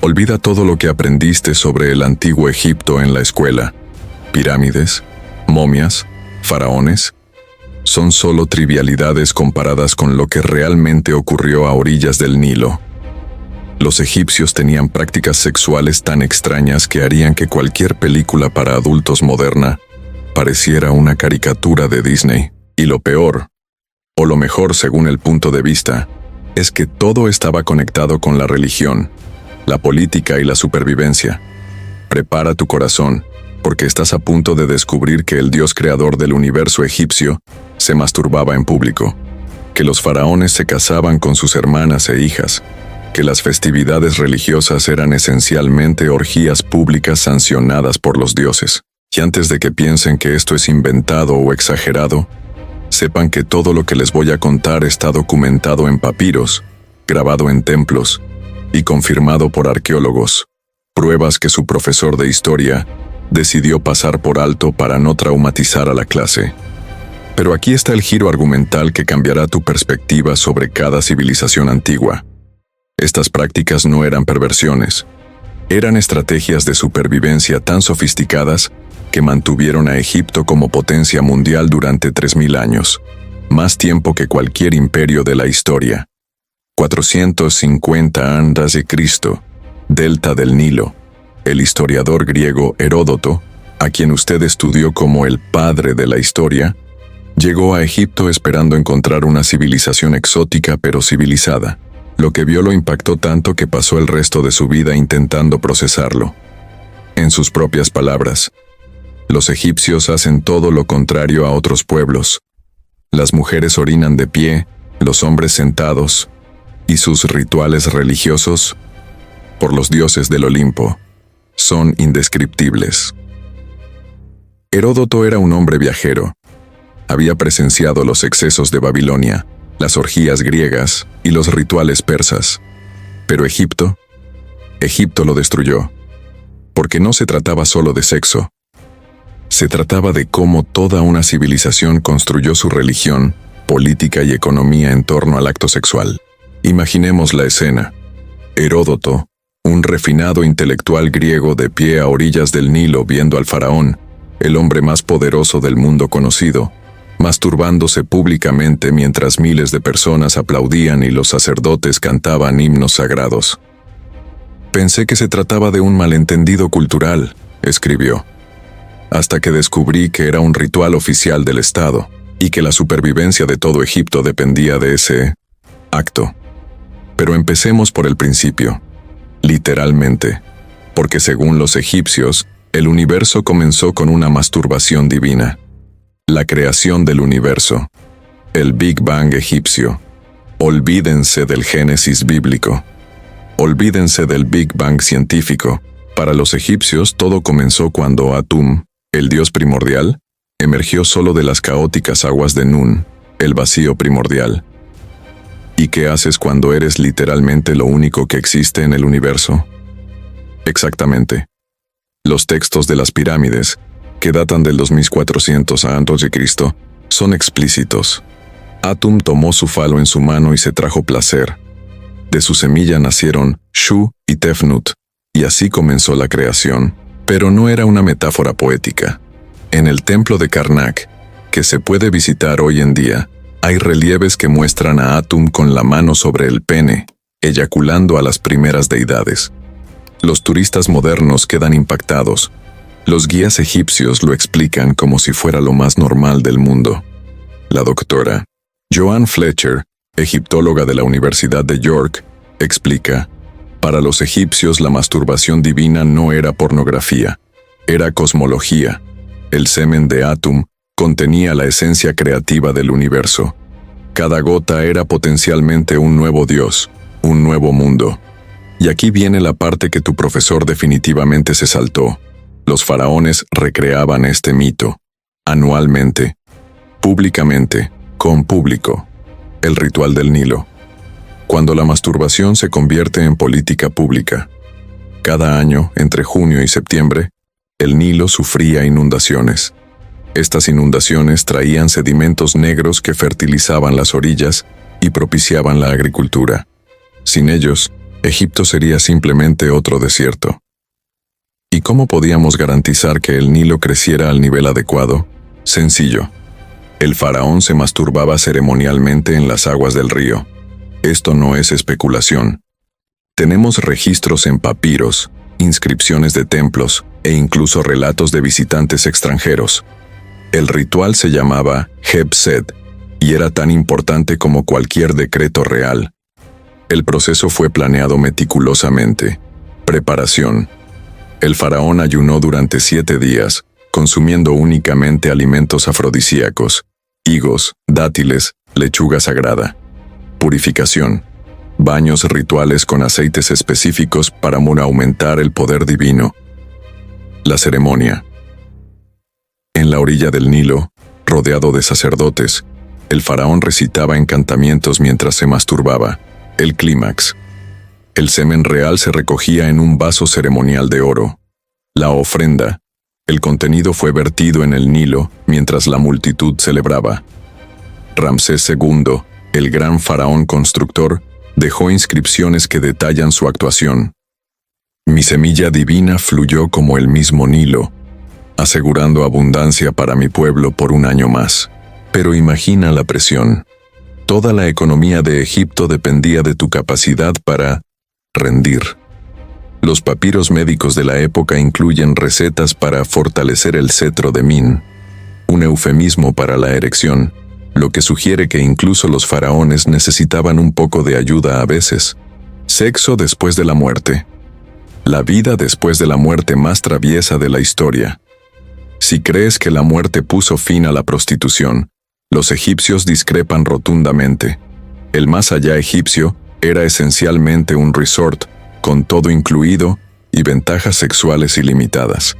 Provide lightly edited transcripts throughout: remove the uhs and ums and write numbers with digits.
Olvida todo lo que aprendiste sobre el antiguo Egipto en la escuela. Pirámides, momias, faraones, son solo trivialidades comparadas con lo que realmente ocurrió a orillas del Nilo. Los egipcios tenían prácticas sexuales tan extrañas que harían que cualquier película para adultos moderna pareciera una caricatura de Disney. Y lo peor, o lo mejor según el punto de vista, es que todo estaba conectado con la religión, la política y la supervivencia. Prepara tu corazón, porque estás a punto de descubrir que el dios creador del universo egipcio se masturbaba en público, que los faraones se casaban con sus hermanas e hijas, que las festividades religiosas eran esencialmente orgías públicas sancionadas por los dioses. Y antes de que piensen que esto es inventado o exagerado, sepan que todo lo que les voy a contar está documentado en papiros, grabado en templos y confirmado por arqueólogos, pruebas que su profesor de historia decidió pasar por alto para no traumatizar a la clase. Pero aquí está el giro argumental que cambiará tu perspectiva sobre cada civilización antigua. Estas prácticas no eran perversiones, eran estrategias de supervivencia tan sofisticadas que mantuvieron a Egipto como potencia mundial durante 3000 años, más tiempo que cualquier imperio de la historia. 450 a.C., delta del Nilo. El historiador griego Heródoto, a quien usted estudió como el padre de la historia, llegó a Egipto esperando encontrar una civilización exótica pero civilizada. Lo que vio lo impactó tanto que pasó el resto de su vida intentando procesarlo. En sus propias palabras, los egipcios hacen todo lo contrario a otros pueblos. Las mujeres orinan de pie, los hombres sentados, y sus rituales religiosos, por los dioses del Olimpo, son indescriptibles. Heródoto era un hombre viajero. Había presenciado los excesos de Babilonia, las orgías griegas y los rituales persas. Pero Egipto lo destruyó, porque no se trataba solo de sexo. Se trataba de cómo toda una civilización construyó su religión, política y economía en torno al acto sexual. Imaginemos la escena. Heródoto, un refinado intelectual griego de pie a orillas del Nilo viendo al faraón, el hombre más poderoso del mundo conocido, masturbándose públicamente mientras miles de personas aplaudían y los sacerdotes cantaban himnos sagrados. Pensé que se trataba de un malentendido cultural, escribió, hasta que descubrí que era un ritual oficial del Estado y que la supervivencia de todo Egipto dependía de ese acto. Pero empecemos por el principio, literalmente, porque según los egipcios, el universo comenzó con una masturbación divina. La creación del universo, el Big Bang egipcio. Olvídense del Génesis bíblico. Olvídense del Big Bang científico. Para los egipcios todo comenzó cuando Atum, el dios primordial, emergió solo de las caóticas aguas de Nun, el vacío primordial. ¿Y qué haces cuando eres literalmente lo único que existe en el universo? Exactamente. Los textos de las pirámides, que datan del 2400 a.C., son explícitos. Atum tomó su falo en su mano y se trajo placer. De su semilla nacieron Shu y Tefnut, y así comenzó la creación. Pero no era una metáfora poética. En el templo de Karnak, que se puede visitar hoy en día, hay relieves que muestran a Atum con la mano sobre el pene, eyaculando a las primeras deidades. Los turistas modernos quedan impactados. Los guías egipcios lo explican como si fuera lo más normal del mundo. La doctora Joan Fletcher, egiptóloga de la Universidad de York, explica: para los egipcios la masturbación divina no era pornografía, era cosmología. El semen de Atum contenía la esencia creativa del universo. Cada gota era potencialmente un nuevo dios, un nuevo mundo. Y aquí viene la parte que tu profesor definitivamente se saltó. Los faraones recreaban este mito, anualmente, públicamente, con público. El ritual del Nilo. Cuando la masturbación se convierte en política pública. Cada año, entre junio y septiembre, el Nilo sufría inundaciones. Estas inundaciones traían sedimentos negros que fertilizaban las orillas y propiciaban la agricultura. Sin ellos, Egipto sería simplemente otro desierto. ¿Y cómo podíamos garantizar que el Nilo creciera al nivel adecuado? Sencillo. El faraón se masturbaba ceremonialmente en las aguas del río. Esto no es especulación. Tenemos registros en papiros, inscripciones de templos e incluso relatos de visitantes extranjeros. El ritual se llamaba Heb-Sed y era tan importante como cualquier decreto real. El proceso fue planeado meticulosamente. Preparación. El faraón ayunó durante 7 días, consumiendo únicamente alimentos afrodisíacos, higos, dátiles, lechuga sagrada. Purificación. Baños rituales con aceites específicos para aumentar el poder divino. La ceremonia. En la orilla del Nilo, rodeado de sacerdotes, el faraón recitaba encantamientos mientras se masturbaba. El clímax. El semen real se recogía en un vaso ceremonial de oro. La ofrenda. El contenido fue vertido en el Nilo mientras la multitud celebraba. Ramsés II, el gran faraón constructor, dejó inscripciones que detallan su actuación. Mi semilla divina fluyó como el mismo Nilo, asegurando abundancia para mi pueblo por un año más. Pero imagina la presión. Toda la economía de Egipto dependía de tu capacidad para rendir. Los papiros médicos de la época incluyen recetas para fortalecer el cetro de Min, un eufemismo para la erección, lo que sugiere que incluso los faraones necesitaban un poco de ayuda a veces. Sexo después de la muerte. La vida después de la muerte más traviesa de la historia. Si crees que la muerte puso fin a la prostitución, los egipcios discrepan rotundamente. El más allá egipcio era esencialmente un resort, con todo incluido y ventajas sexuales ilimitadas.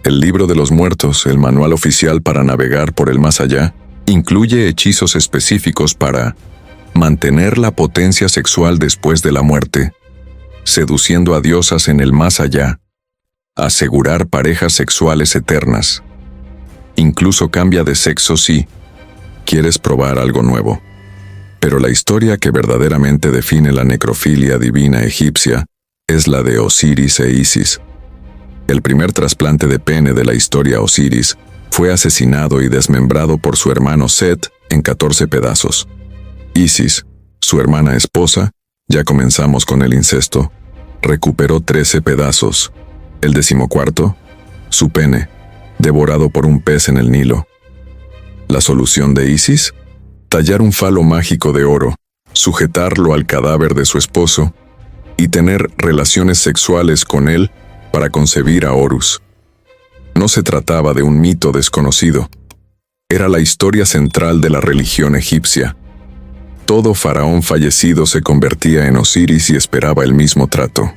El libro de los muertos, el manual oficial para navegar por el más allá, incluye hechizos específicos para mantener la potencia sexual después de la muerte, seduciendo a diosas en el más allá, asegurar parejas sexuales eternas. Incluso cambia de sexo si quieres probar algo nuevo. Pero la historia que verdaderamente define la necrofilia divina egipcia es la de Osiris e Isis. El primer trasplante de pene de la historia Osiris fue asesinado y desmembrado por su hermano Set en 14 pedazos. Isis, su hermana esposa, ya comenzamos con el incesto, recuperó 13 pedazos. El 14º, su pene, devorado por un pez en el Nilo. La solución de Isis: tallar un falo mágico de oro, sujetarlo al cadáver de su esposo y tener relaciones sexuales con él para concebir a Horus. No se trataba de un mito desconocido. Era la historia central de la religión egipcia. Todo faraón fallecido se convertía en Osiris y esperaba el mismo trato.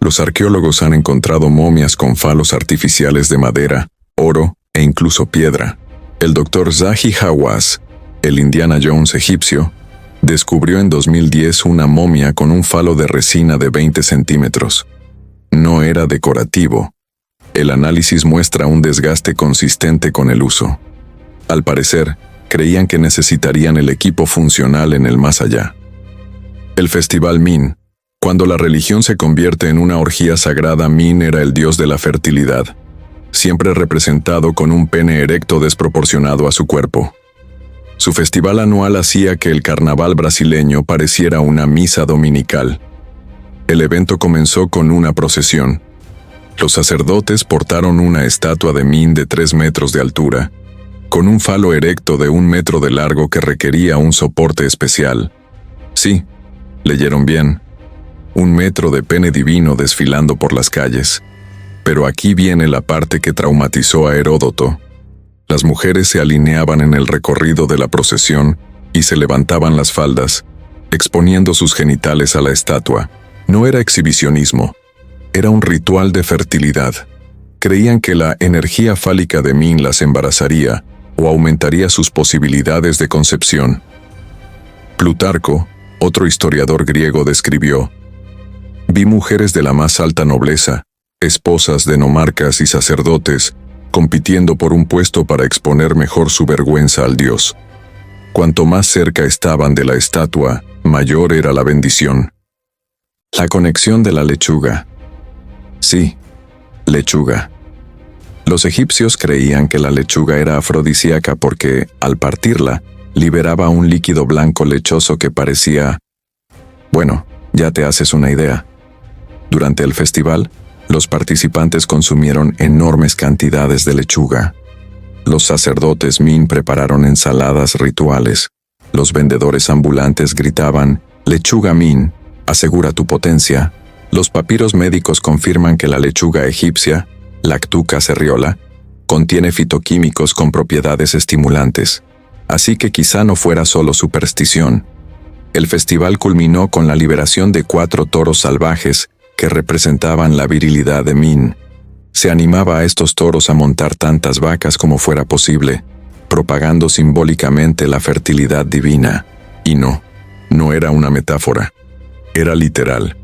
Los arqueólogos han encontrado momias con falos artificiales de madera, oro e incluso piedra. El Dr. Zahi Hawass, el Indiana Jones egipcio, descubrió en 2010 una momia con un falo de resina de 20 centímetros. No era decorativo. El análisis muestra un desgaste consistente con el uso. Al parecer, creían que necesitarían el equipo funcional en el más allá. El festival Min. Cuando la religión se convierte en una orgía sagrada, Min era el dios de la fertilidad, siempre representado con un pene erecto desproporcionado a su cuerpo. Su festival anual hacía que el carnaval brasileño pareciera una misa dominical. El evento comenzó con una procesión. Los sacerdotes portaron una estatua de Min de 3 metros de altura, con un falo erecto de 1 metro de largo que requería un soporte especial. Sí, leyeron bien. 1 metro de pene divino desfilando por las calles. Pero aquí viene la parte que traumatizó a Heródoto. Las mujeres se alineaban en el recorrido de la procesión y se levantaban las faldas, exponiendo sus genitales a la estatua. No era exhibicionismo, era un ritual de fertilidad. Creían que la energía fálica de Min las embarazaría o aumentaría sus posibilidades de concepción. Plutarco, otro historiador griego, describió: vi mujeres de la más alta nobleza, esposas de nomarcas y sacerdotes, compitiendo por un puesto para exponer mejor su vergüenza al dios. Cuanto más cerca estaban de la estatua, mayor era la bendición. La conexión de la lechuga. Sí, lechuga. Los egipcios creían que la lechuga era afrodisíaca porque, al partirla, liberaba un líquido blanco lechoso que parecía... Bueno, ya te haces una idea. Durante el festival, los participantes consumieron enormes cantidades de lechuga. Los sacerdotes Min prepararon ensaladas rituales. Los vendedores ambulantes gritaban, «Lechuga Min, asegura tu potencia». Los papiros médicos confirman que la lechuga egipcia, Lactuca cerriola, contiene fitoquímicos con propiedades estimulantes. Así que quizá no fuera solo superstición. El festival culminó con la liberación de 4 toros salvajes que representaban la virilidad de Min. Se animaba a estos toros a montar tantas vacas como fuera posible, propagando simbólicamente la fertilidad divina. Y no era una metáfora. Era literal.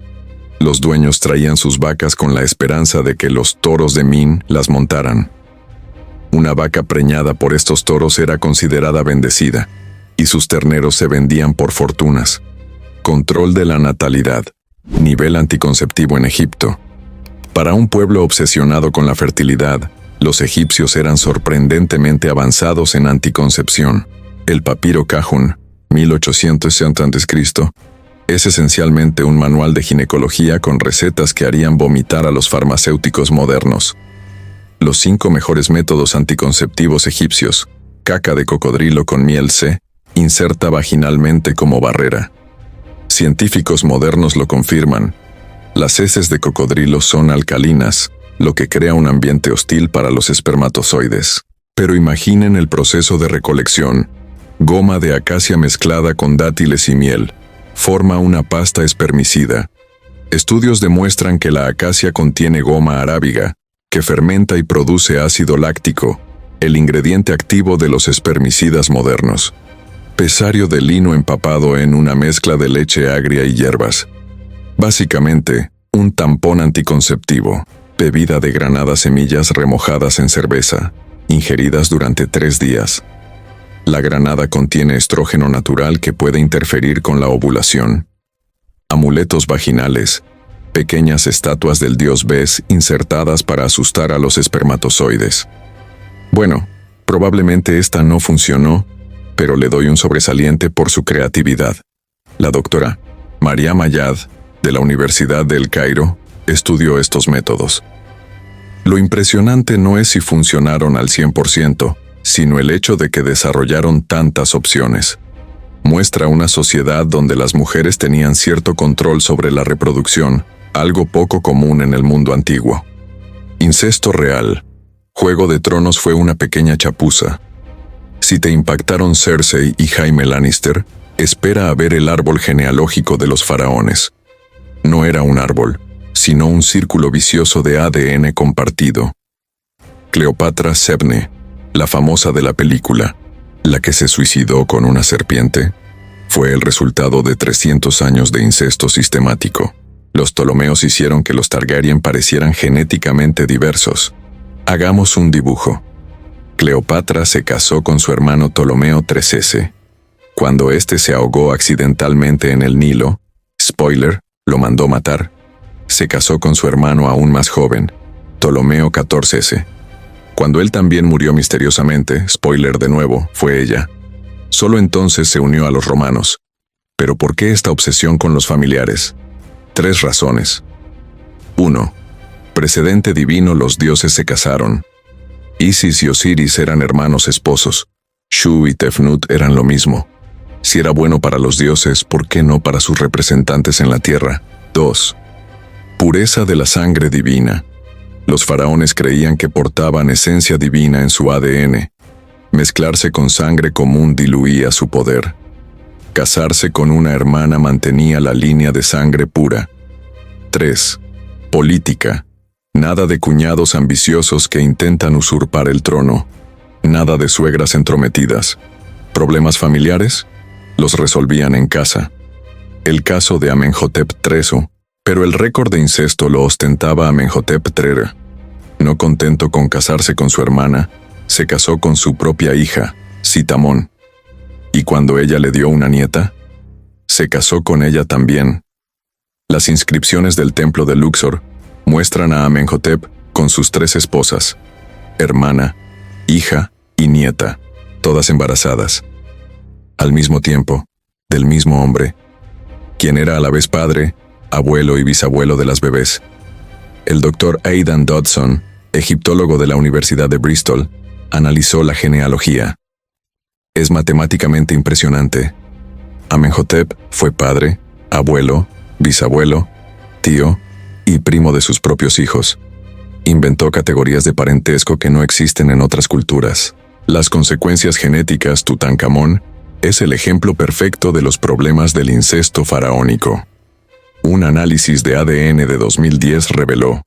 Los dueños traían sus vacas con la esperanza de que los toros de Min las montaran. Una vaca preñada por estos toros era considerada bendecida, y sus terneros se vendían por fortunas. Control de la natalidad. Nivel anticonceptivo en Egipto. Para un pueblo obsesionado con la fertilidad, los egipcios eran sorprendentemente avanzados en anticoncepción. El papiro Cajún, 1860 a.C., es esencialmente un manual de ginecología con recetas que harían vomitar a los farmacéuticos modernos. Los 5 mejores métodos anticonceptivos egipcios. Caca de cocodrilo con miel C, inserta vaginalmente como barrera. Científicos modernos lo confirman. Las heces de cocodrilo son alcalinas, lo que crea un ambiente hostil para los espermatozoides. Pero imaginen el proceso de recolección. Goma de acacia mezclada con dátiles y miel. Forma una pasta espermicida. Estudios demuestran que la acacia contiene goma arábiga, que fermenta y produce ácido láctico, el ingrediente activo de los espermicidas modernos. Pesario de lino empapado en una mezcla de leche agria y hierbas. Básicamente, un tampón anticonceptivo, bebida de granadas semillas remojadas en cerveza, ingeridas durante 3 días. La granada contiene estrógeno natural que puede interferir con la ovulación. Amuletos vaginales, pequeñas estatuas del dios Bes insertadas para asustar a los espermatozoides. Bueno, probablemente esta no funcionó, pero le doy un sobresaliente por su creatividad. La doctora Mariam Ayad, de la Universidad de El Cairo, estudió estos métodos. Lo impresionante no es si funcionaron al 100%, sino el hecho de que desarrollaron tantas opciones. Muestra una sociedad donde las mujeres tenían cierto control sobre la reproducción, algo poco común en el mundo antiguo. Incesto real. Juego de Tronos fue una pequeña chapuza. Si te impactaron Cersei y Jaime Lannister, espera a ver el árbol genealógico de los faraones. No era un árbol, sino un círculo vicioso de ADN compartido. Cleopatra Sebne, la famosa de la película, la que se suicidó con una serpiente, fue el resultado de 300 años de incesto sistemático. Los Ptolomeos hicieron que los Targaryen parecieran genéticamente diversos. Hagamos un dibujo. Cleopatra se casó con su hermano Ptolomeo IIIS. Cuando éste se ahogó accidentalmente en el Nilo, spoiler, lo mandó matar. Se casó con su hermano aún más joven, Ptolomeo XIVS. Cuando él también murió misteriosamente, spoiler de nuevo, fue ella. Solo entonces se unió a los romanos. ¿Pero por qué esta obsesión con los familiares? 3 razones. 1. Precedente divino: los dioses se casaron. Isis y Osiris eran hermanos esposos. Shu y Tefnut eran lo mismo. Si era bueno para los dioses, ¿por qué no para sus representantes en la tierra? 2. Pureza de la sangre divina. Los faraones creían que portaban esencia divina en su ADN. Mezclarse con sangre común diluía su poder. Casarse con una hermana mantenía la línea de sangre pura. 3. Política. Nada de cuñados ambiciosos que intentan usurpar el trono. Nada de suegras entrometidas. ¿Problemas familiares? Los resolvían en casa. El caso de Amenhotep III, pero el récord de incesto lo ostentaba Amenhotep III. No contento con casarse con su hermana, se casó con su propia hija, Sitamón. Y cuando ella le dio una nieta, se casó con ella también. Las inscripciones del templo de Luxor muestran a Amenhotep con sus 3 esposas, hermana, hija y nieta, todas embarazadas. Al mismo tiempo, del mismo hombre, quien era a la vez padre, abuelo y bisabuelo de las bebés. El doctor Aidan Dodson, egiptólogo de la Universidad de Bristol, analizó la genealogía. Es matemáticamente impresionante. Amenhotep fue padre, abuelo, bisabuelo, tío y primo de sus propios hijos. Inventó categorías de parentesco que no existen en otras culturas. Las consecuencias genéticas. Tutankamón es el ejemplo perfecto de los problemas del incesto faraónico. Un análisis de ADN de 2010 reveló: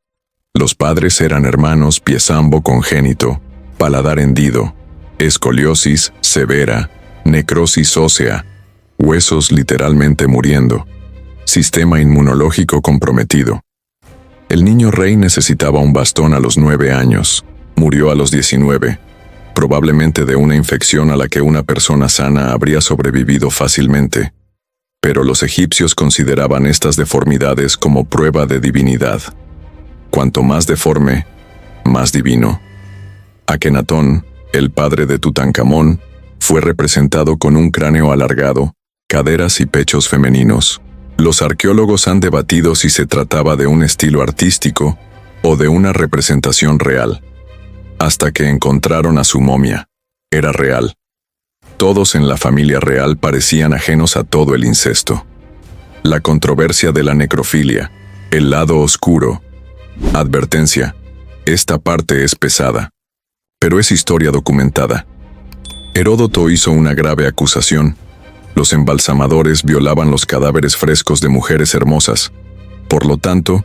los padres eran hermanos Piezambo congénito, paladar hendido, escoliosis severa, necrosis ósea, huesos literalmente muriendo, sistema inmunológico comprometido. El niño rey necesitaba un bastón a los 9 años, murió a los 19, probablemente de una infección a la que una persona sana habría sobrevivido fácilmente. Pero los egipcios consideraban estas deformidades como prueba de divinidad. Cuanto más deforme, más divino. Akenatón, el padre de Tutankamón, fue representado con un cráneo alargado, caderas y pechos femeninos. Los arqueólogos han debatido si se trataba de un estilo artístico o de una representación real. Hasta que encontraron a su momia. Era real. Todos en la familia real parecían ajenos a todo el incesto. La controversia de la necrofilia, el lado oscuro. Advertencia: esta parte es pesada, pero es historia documentada. Heródoto hizo una grave acusación. Los embalsamadores violaban los cadáveres frescos de mujeres hermosas. Por lo tanto,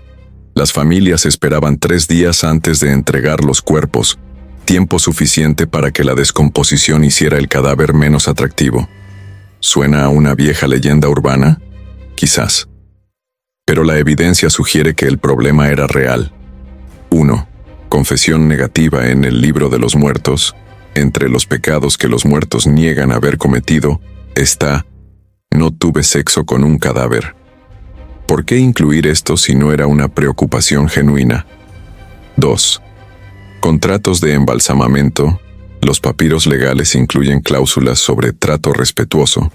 las familias esperaban 3 días antes de entregar los cuerpos, tiempo suficiente para que la descomposición hiciera el cadáver menos atractivo. ¿Suena a una vieja leyenda urbana? Quizás. Pero la evidencia sugiere que el problema era real. 1. Confesión negativa en el Libro de los Muertos. Entre los pecados que los muertos niegan haber cometido, está: no tuve sexo con un cadáver. ¿Por qué incluir esto si no era una preocupación genuina? 2. Contratos de embalsamamiento. Los papiros legales incluyen cláusulas sobre trato respetuoso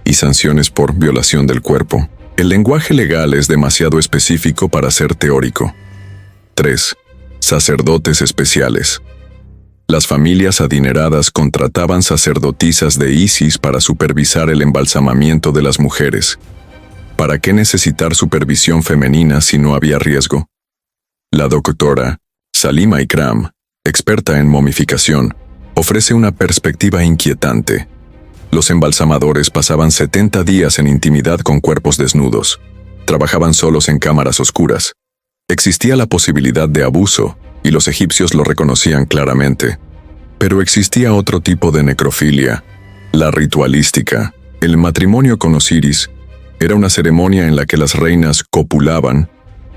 y sanciones por violación del cuerpo. El lenguaje legal es demasiado específico para ser teórico. 3. Sacerdotes especiales. Las familias adineradas contrataban sacerdotisas de Isis para supervisar el embalsamamiento de las mujeres. ¿Para qué necesitar supervisión femenina si no había riesgo? La doctora Salima Ikram, experta en momificación, ofrece una perspectiva inquietante. Los embalsamadores pasaban 70 días en intimidad con cuerpos desnudos. Trabajaban solos en cámaras oscuras. Existía la posibilidad de abuso, y los egipcios lo reconocían claramente. Pero existía otro tipo de necrofilia, la ritualística. El matrimonio con Osiris era una ceremonia en la que las reinas copulaban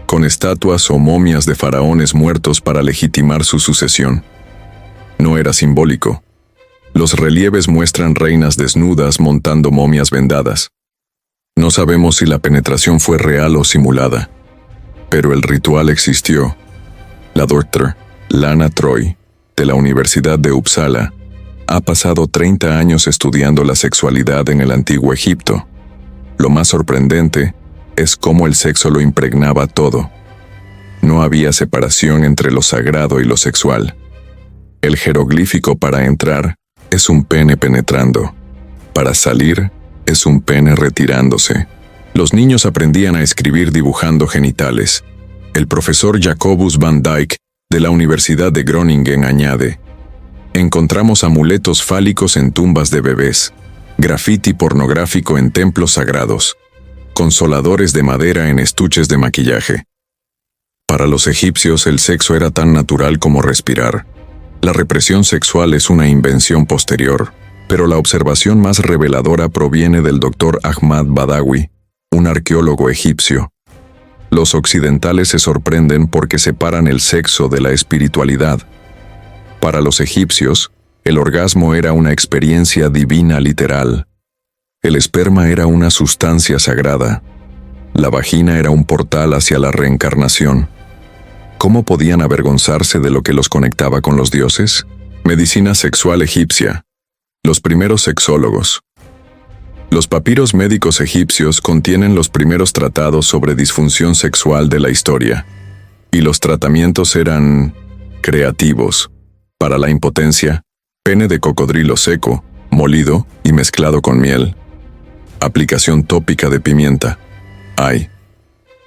con estatuas o momias de faraones muertos para legitimar su sucesión. No era simbólico. Los relieves muestran reinas desnudas montando momias vendadas. No sabemos si la penetración fue real o simulada, pero el ritual existió. La Dr. Lana Troy, de la Universidad de Uppsala, ha pasado 30 años estudiando la sexualidad en el antiguo Egipto. Lo más sorprendente es cómo el sexo lo impregnaba todo. No había separación entre lo sagrado y lo sexual. El jeroglífico para entrar es un pene penetrando. Para salir es un pene retirándose. Los niños aprendían a escribir dibujando genitales. El profesor Jacobus van Dijk, de la Universidad de Groningen, añade: encontramos amuletos fálicos en tumbas de bebés, grafiti pornográfico en templos sagrados, consoladores de madera en estuches de maquillaje. Para los egipcios el sexo era tan natural como respirar. La represión sexual es una invención posterior, pero la observación más reveladora proviene del Dr. Ahmad Badawi, un arqueólogo egipcio. Los occidentales se sorprenden porque separan el sexo de la espiritualidad. Para los egipcios, el orgasmo era una experiencia divina literal. El esperma era una sustancia sagrada. La vagina era un portal hacia la reencarnación. ¿Cómo podían avergonzarse de lo que los conectaba con los dioses? Medicina sexual egipcia. Los primeros sexólogos. Los papiros médicos egipcios contienen los primeros tratados sobre disfunción sexual de la historia. Y los tratamientos eran creativos. Para la impotencia, pene de cocodrilo seco, molido y mezclado con miel. Aplicación tópica de pimienta. Hay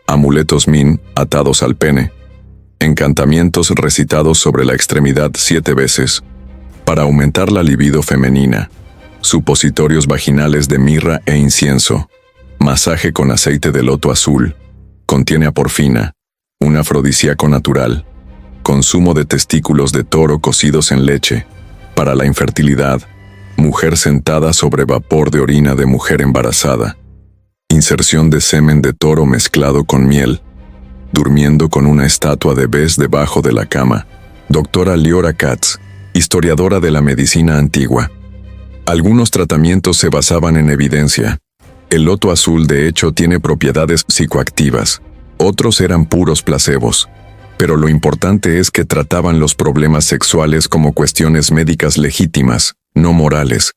amuletos min atados al pene. Encantamientos recitados sobre la extremidad 7 veces. Para aumentar la libido femenina. Supositorios vaginales de mirra e incienso. Masaje con aceite de loto azul. Contiene aporfina. Un afrodisíaco natural. Consumo de testículos de toro cocidos en leche. Para la infertilidad. Mujer sentada sobre vapor de orina de mujer embarazada. Inserción de semen de toro mezclado con miel. Durmiendo con una estatua de Bes debajo de la cama. Doctora Leora Katz, historiadora de la medicina antigua. Algunos tratamientos se basaban en evidencia. El loto azul de hecho tiene propiedades psicoactivas. Otros eran puros placebos. Pero lo importante es que trataban los problemas sexuales como cuestiones médicas legítimas, no morales.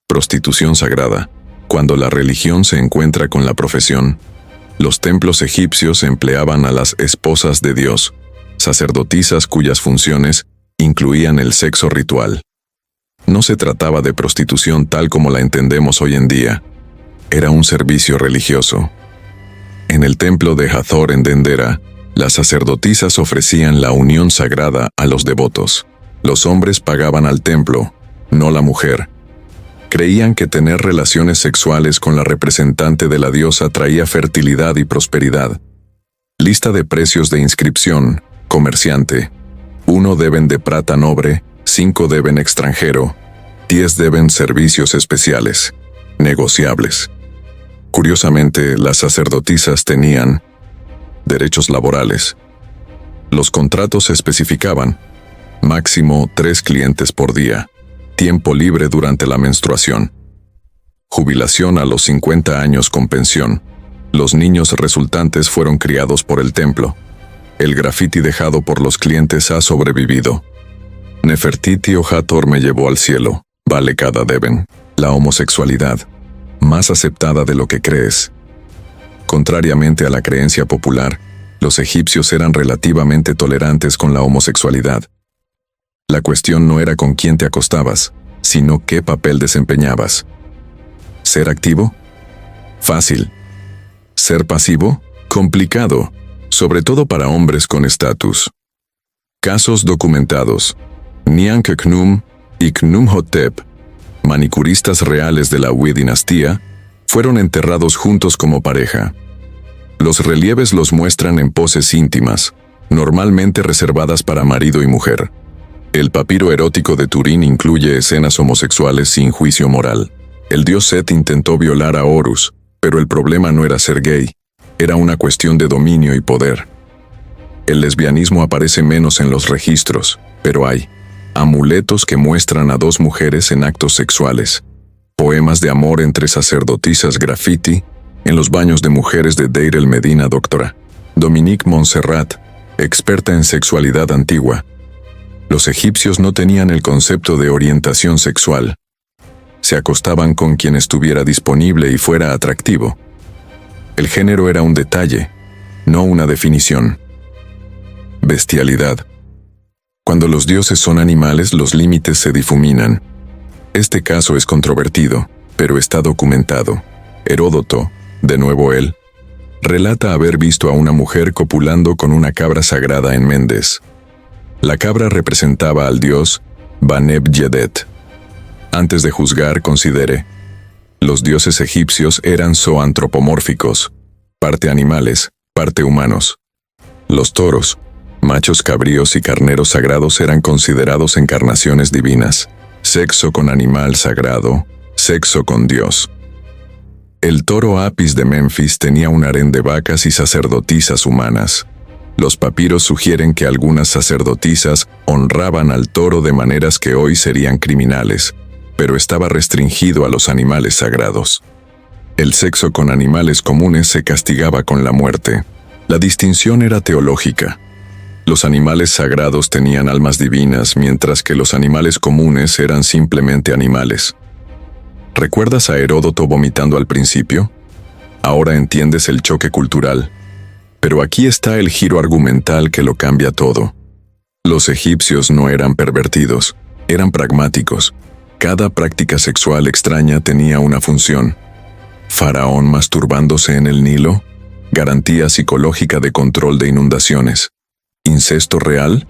Prostitución sagrada. Cuando la religión se encuentra con la profesión. Los templos egipcios empleaban a las esposas de Dios, sacerdotisas cuyas funciones incluían el sexo ritual. No se trataba de prostitución tal como la entendemos hoy en día. Era un servicio religioso. En el templo de Hathor en Dendera, las sacerdotisas ofrecían la unión sagrada a los devotos. Los hombres pagaban al templo, no la mujer. Creían que tener relaciones sexuales con la representante de la diosa traía fertilidad y prosperidad. Lista de precios de inscripción, comerciante. 1 deben de plata nobre, 5 deben extranjero, 10 deben servicios especiales, negociables. Curiosamente, las sacerdotisas tenían derechos laborales. Los contratos especificaban máximo 3 clientes por día. Tiempo libre durante la menstruación. Jubilación a los 50 años con pensión. Los niños resultantes fueron criados por el templo. El grafiti dejado por los clientes ha sobrevivido. Nefertiti o Hathor me llevó al cielo. Vale cada deben. La homosexualidad. Más aceptada de lo que crees. Contrariamente a la creencia popular, los egipcios eran relativamente tolerantes con la homosexualidad. La cuestión no era con quién te acostabas, sino qué papel desempeñabas. ¿Ser activo? Fácil. ¿Ser pasivo? Complicado, sobre todo para hombres con estatus. Casos documentados. Niankhkhnum y Khnumhotep, manicuristas reales de la Hui dinastía, fueron enterrados juntos como pareja. Los relieves los muestran en poses íntimas, normalmente reservadas para marido y mujer. El papiro erótico de Turín incluye escenas homosexuales sin juicio moral. El dios Set intentó violar a Horus, pero el problema no era ser gay, era una cuestión de dominio y poder. El lesbianismo aparece menos en los registros, pero hay amuletos que muestran a 2 mujeres en actos sexuales, poemas de amor entre sacerdotisas graffiti, en los baños de mujeres de Deir el Medina. Doctora Dominique Montserrat, experta en sexualidad antigua. Los egipcios no tenían el concepto de orientación sexual. Se acostaban con quien estuviera disponible y fuera atractivo. El género era un detalle, no una definición. Bestialidad. Cuando los dioses son animales, los límites se difuminan. Este caso es controvertido, pero está documentado. Heródoto, de nuevo él, relata haber visto a una mujer copulando con una cabra sagrada en Mendes. La cabra representaba al dios Baneb-Yedet. Antes de juzgar, considere. Los dioses egipcios eran zoantropomórficos, parte animales, parte humanos. Los toros, machos cabríos y carneros sagrados eran considerados encarnaciones divinas. Sexo con animal sagrado, sexo con Dios. El toro Apis de Memphis tenía un harén de vacas y sacerdotisas humanas. Los papiros sugieren que algunas sacerdotisas honraban al toro de maneras que hoy serían criminales, pero estaba restringido a los animales sagrados. El sexo con animales comunes se castigaba con la muerte. La distinción era teológica. Los animales sagrados tenían almas divinas, mientras que los animales comunes eran simplemente animales. ¿Recuerdas a Heródoto vomitando al principio? Ahora entiendes el choque cultural. Pero aquí está el giro argumental que lo cambia todo. Los egipcios no eran pervertidos, eran pragmáticos. Cada práctica sexual extraña tenía una función. Faraón masturbándose en el Nilo, garantía psicológica de control de inundaciones. Incesto real,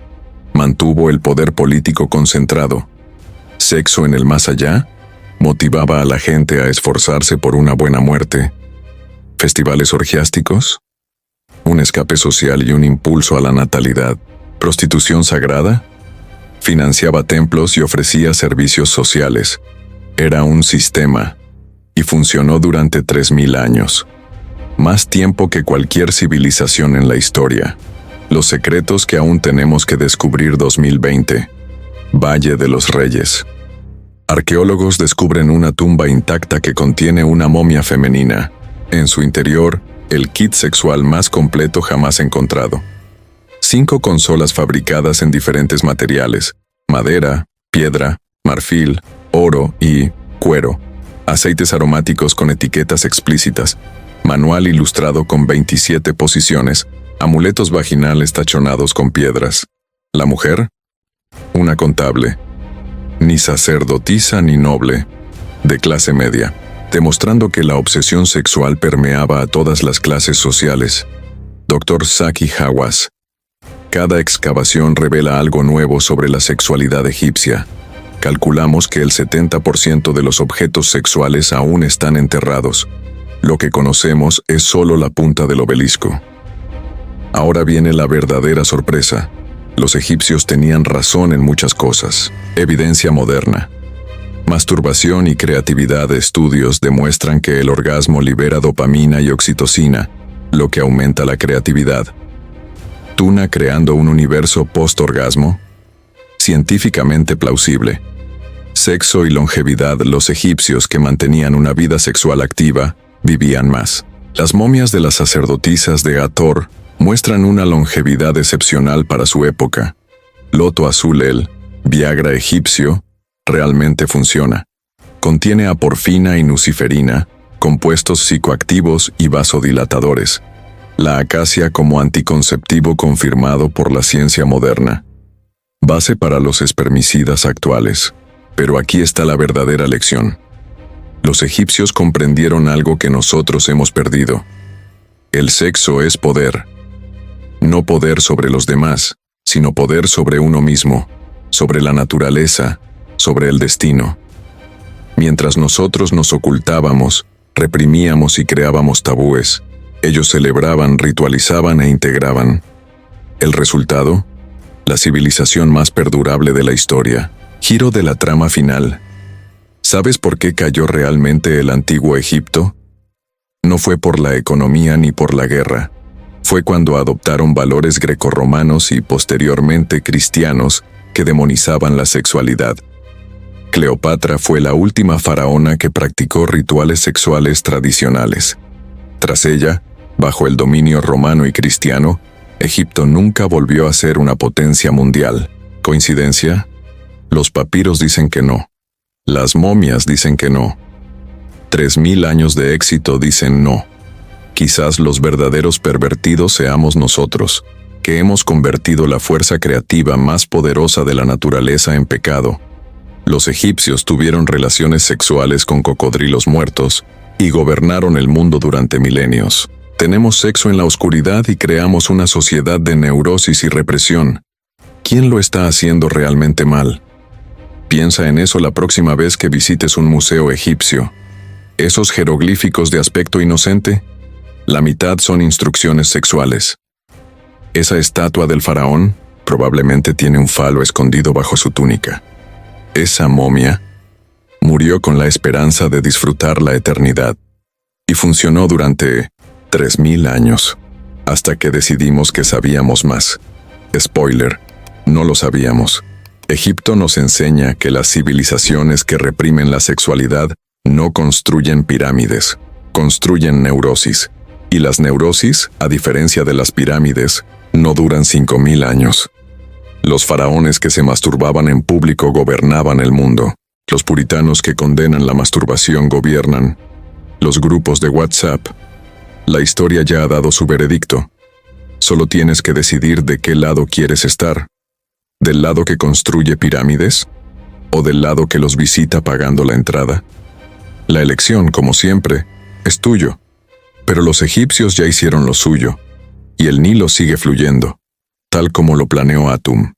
mantuvo el poder político concentrado. Sexo en el más allá, motivaba a la gente a esforzarse por una buena muerte. Festivales orgiásticos, un escape social y un impulso a la natalidad. Prostitución sagrada, financiaba templos y ofrecía servicios sociales. Era un sistema, y funcionó durante 3000 años. Más tiempo que cualquier civilización en la historia. Los secretos que aún tenemos que descubrir 2020. Valle de los Reyes. Arqueólogos descubren una tumba intacta que contiene una momia femenina. En su interior, el kit sexual más completo jamás encontrado. 5 consolas fabricadas en diferentes materiales: madera, piedra, marfil, oro y cuero. Aceites aromáticos con etiquetas explícitas. Manual ilustrado con 27 posiciones. Amuletos vaginales tachonados con piedras. La mujer, una contable. Ni sacerdotisa ni noble. De clase media. Demostrando que la obsesión sexual permeaba a todas las clases sociales. Dr. Zaki Hawass. Cada excavación revela algo nuevo sobre la sexualidad egipcia. Calculamos que el 70% de los objetos sexuales aún están enterrados. Lo que conocemos es solo la punta del obelisco. Ahora viene la verdadera sorpresa. Los egipcios tenían razón en muchas cosas. Evidencia moderna. Masturbación y creatividad de estudios demuestran que el orgasmo libera dopamina y oxitocina, lo que aumenta la creatividad. Tuna creando un universo post-orgasmo. Científicamente plausible. Sexo y longevidad. Los egipcios que mantenían una vida sexual activa vivían más. Las momias de las sacerdotisas de Hathor muestran una longevidad excepcional para su época. Loto azul, el Viagra egipcio, realmente funciona. Contiene aporfina y nuciferina, compuestos psicoactivos y vasodilatadores. La acacia como anticonceptivo confirmado por la ciencia moderna. Base para los espermicidas actuales. Pero aquí está la verdadera lección. Los egipcios comprendieron algo que nosotros hemos perdido. El sexo es poder. No poder sobre los demás, sino poder sobre uno mismo, sobre la naturaleza, sobre el destino. Mientras nosotros nos ocultábamos, reprimíamos y creábamos tabúes, ellos celebraban, ritualizaban e integraban. El resultado, la civilización más perdurable de la historia. Giro de la trama final. ¿Sabes por qué cayó realmente el antiguo Egipto? No fue por la economía ni por la guerra. Fue cuando adoptaron valores grecorromanos y posteriormente cristianos que demonizaban la sexualidad. Cleopatra fue la última faraona que practicó rituales sexuales tradicionales. Tras ella, bajo el dominio romano y cristiano, Egipto nunca volvió a ser una potencia mundial. ¿Coincidencia? Los papiros dicen que no. Las momias dicen que no. 3000 años de éxito dicen no. Quizás los verdaderos pervertidos seamos nosotros, que hemos convertido la fuerza creativa más poderosa de la naturaleza en pecado. Los egipcios tuvieron relaciones sexuales con cocodrilos muertos y gobernaron el mundo durante milenios. Tenemos sexo en la oscuridad y creamos una sociedad de neurosis y represión. ¿Quién lo está haciendo realmente mal? Piensa en eso la próxima vez que visites un museo egipcio. Esos jeroglíficos de aspecto inocente, la mitad son instrucciones sexuales. Esa estatua del faraón probablemente tiene un falo escondido bajo su túnica. Esa momia murió con la esperanza de disfrutar la eternidad y funcionó durante 3000 años, hasta que decidimos que sabíamos más. Spoiler, no lo sabíamos. Egipto nos enseña que las civilizaciones que reprimen la sexualidad no construyen pirámides, construyen neurosis. Y las neurosis, a diferencia de las pirámides, no duran 5000 años. Los faraones que se masturbaban en público gobernaban el mundo. Los puritanos que condenan la masturbación gobiernan. Los grupos de WhatsApp. La historia ya ha dado su veredicto. Solo tienes que decidir de qué lado quieres estar. ¿Del lado que construye pirámides? ¿O del lado que los visita pagando la entrada? La elección, como siempre, es tuyo. Pero los egipcios ya hicieron lo suyo, y el Nilo sigue fluyendo, tal como lo planeó Atum.